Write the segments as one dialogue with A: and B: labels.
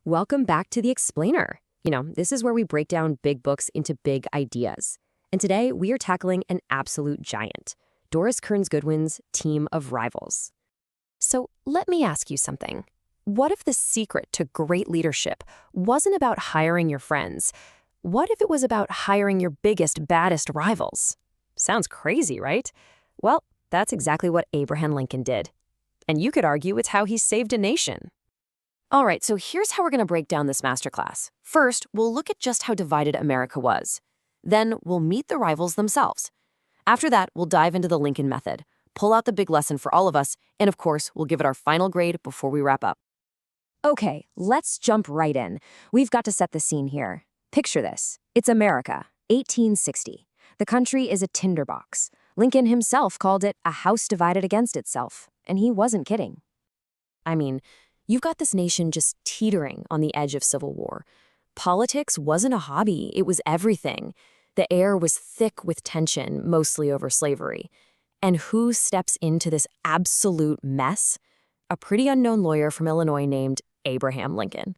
A: Welcome back to The Explainer. This is where we break down big books into big ideas. And today we are tackling an absolute giant, Doris Kearns Goodwin's Team of Rivals. So let me ask you something. What if the secret to great leadership wasn't about hiring your friends? What if it was about hiring your biggest, baddest rivals? Sounds crazy, right? Well, that's exactly what Abraham Lincoln did. And you could argue it's how he saved a nation. All right, so here's how we're going to break down this masterclass. First, we'll look at just how divided America was. Then we'll meet the rivals themselves. After that, we'll dive into the Lincoln method, pull out the big lesson for all of us, and of course, we'll give it our final grade before we wrap up. Okay, let's jump right in. We've got to set the scene here. Picture this. It's America, 1860. The country is a tinderbox. Lincoln himself called it a house divided against itself, and he wasn't kidding. I mean, you've got this nation just teetering on the edge of civil war. Politics wasn't a hobby, it was everything. The air was thick with tension, mostly over slavery. And who steps into this absolute mess? A pretty unknown lawyer from Illinois named Abraham Lincoln.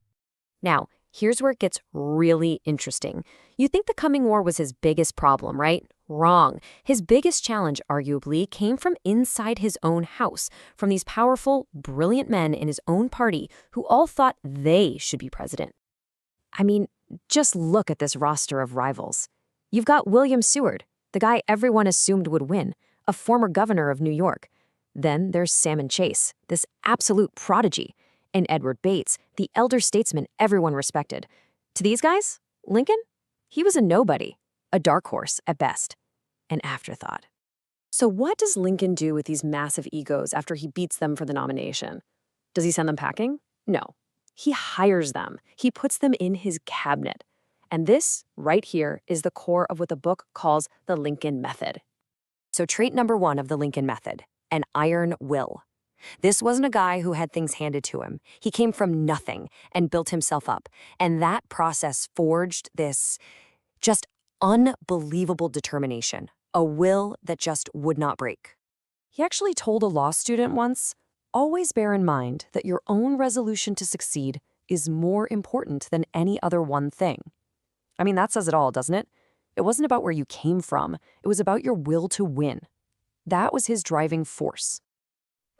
A: Now, here's where it gets really interesting. You think the coming war was his biggest problem, right? Wrong. His biggest challenge, arguably, came from inside his own house, from these powerful, brilliant men in his own party who all thought they should be president. I mean, just look at this roster of rivals. You've got William Seward, the guy everyone assumed would win, a former governor of New York. Then there's Salmon Chase, this absolute prodigy, and Edward Bates, the elder statesman everyone respected. To these guys, Lincoln? He was a nobody, a dark horse at best, an afterthought. So what does Lincoln do with these massive egos after he beats them for the nomination? Does he send them packing? No. He hires them. He puts them in his cabinet. And this, right here, is the core of what the book calls the Lincoln Method. So trait number 1 of the Lincoln Method, an iron will. This wasn't a guy who had things handed to him. He came from nothing and built himself up. And that process forged this just unbelievable determination, a will that just would not break. He actually told a law student once, "Always bear in mind that your own resolution to succeed is more important than any other one thing." I mean, that says it all, doesn't it? It wasn't about where you came from. It was about your will to win. That was his driving force.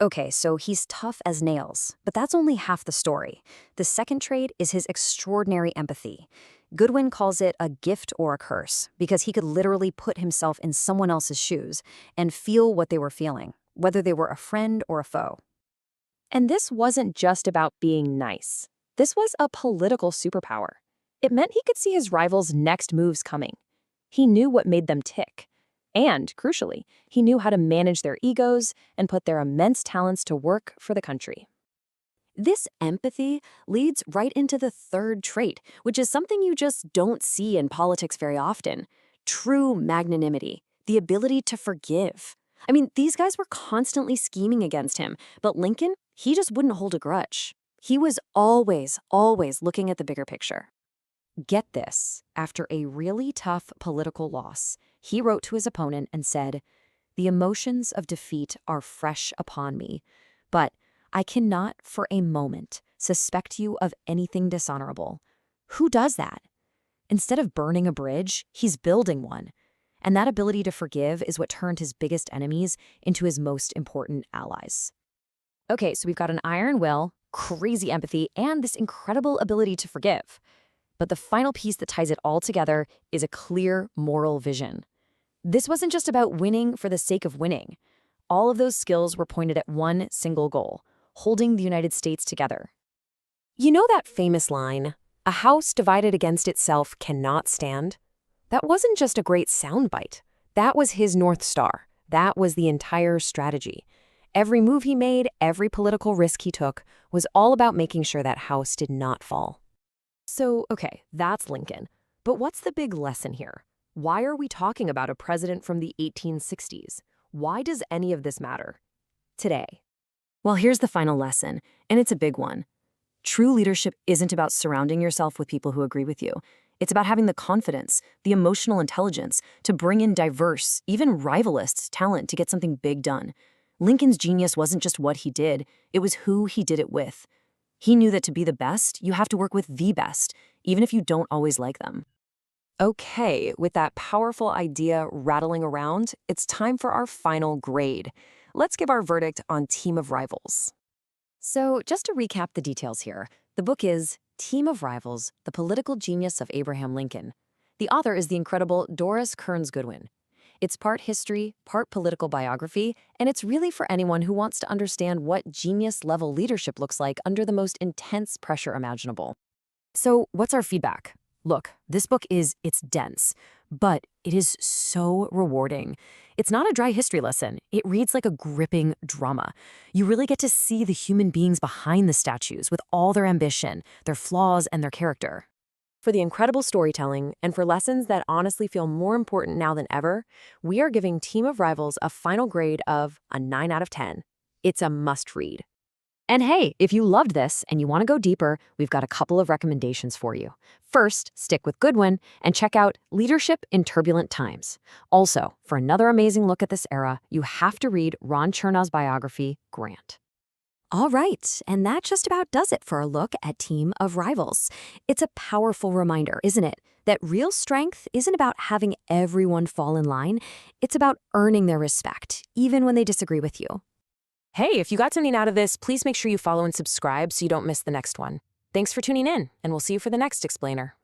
A: Okay, so he's tough as nails, but that's only half the story. The second trait is his extraordinary empathy. Goodwin calls it a gift or a curse because he could literally put himself in someone else's shoes and feel what they were feeling, whether they were a friend or a foe. And this wasn't just about being nice. This was a political superpower. It meant he could see his rivals' next moves coming. He knew what made them tick. And, crucially, he knew how to manage their egos and put their immense talents to work for the country. This empathy leads right into the third trait, which is something you just don't see in politics very often: true magnanimity, the ability to forgive. I mean, these guys were constantly scheming against him, but Lincoln, he just wouldn't hold a grudge. He was always looking at the bigger picture. Get this, after a really tough political loss, he wrote to his opponent and said, "The emotions of defeat are fresh upon me, but I cannot for a moment suspect you of anything dishonorable." Who does that? Instead of burning a bridge, he's building one. And that ability to forgive is what turned his biggest enemies into his most important allies. Okay, so we've got an iron will, crazy empathy, and this incredible ability to forgive. But the final piece that ties it all together is a clear moral vision. This wasn't just about winning for the sake of winning. All of those skills were pointed at one single goal: holding the United States together. You know that famous line, "A house divided against itself cannot stand"? That wasn't just a great soundbite. That was his North Star. That was the entire strategy. Every move he made, every political risk he took, was all about making sure that house did not fall. So, okay, that's Lincoln. But what's the big lesson here? Why are we talking about a president from the 1860s? Why does any of this matter today? Well, here's the final lesson, and it's a big one. True leadership isn't about surrounding yourself with people who agree with you. It's about having the confidence, the emotional intelligence to bring in diverse, even rivalist talent to get something big done. Lincoln's genius wasn't just what he did, it was who he did it with.
B: He knew that to be the best, you have to work with the best, even if you don't always like them.
A: Okay, with that powerful idea rattling around, it's time for our final grade. Let's give our verdict on Team of Rivals. So, just to recap the details here, the book is Team of Rivals, The Political Genius of Abraham Lincoln. The author is the incredible Doris Kearns Goodwin. It's part history, part political biography, and it's really for anyone who wants to understand what genius-level leadership looks like under the most intense pressure imaginable. So, what's our feedback? Look, this book it's dense, but it is so rewarding. It's not a dry history lesson. It reads like a gripping drama. You really get to see the human beings behind the statues with all their ambition, their flaws, and their character. For the incredible storytelling and for lessons that honestly feel more important now than ever, we are giving Team of Rivals a final grade of a 9 out of 10. It's a must-read. And hey, if you loved this and you want to go deeper, we've got a couple of recommendations for you. First, stick with Goodwin and check out Leadership in Turbulent Times. Also, for another amazing look at this era, you have to read Ron Chernow's biography, Grant. All right, and that just about does it for a look at Team of Rivals. It's a powerful reminder, isn't it, that real strength isn't about having everyone fall in line. It's about earning their respect, even when they disagree with you. Hey, if you got something out of this, please make sure you follow and subscribe so you don't miss the next one. Thanks for tuning in, and we'll see you for the next explainer.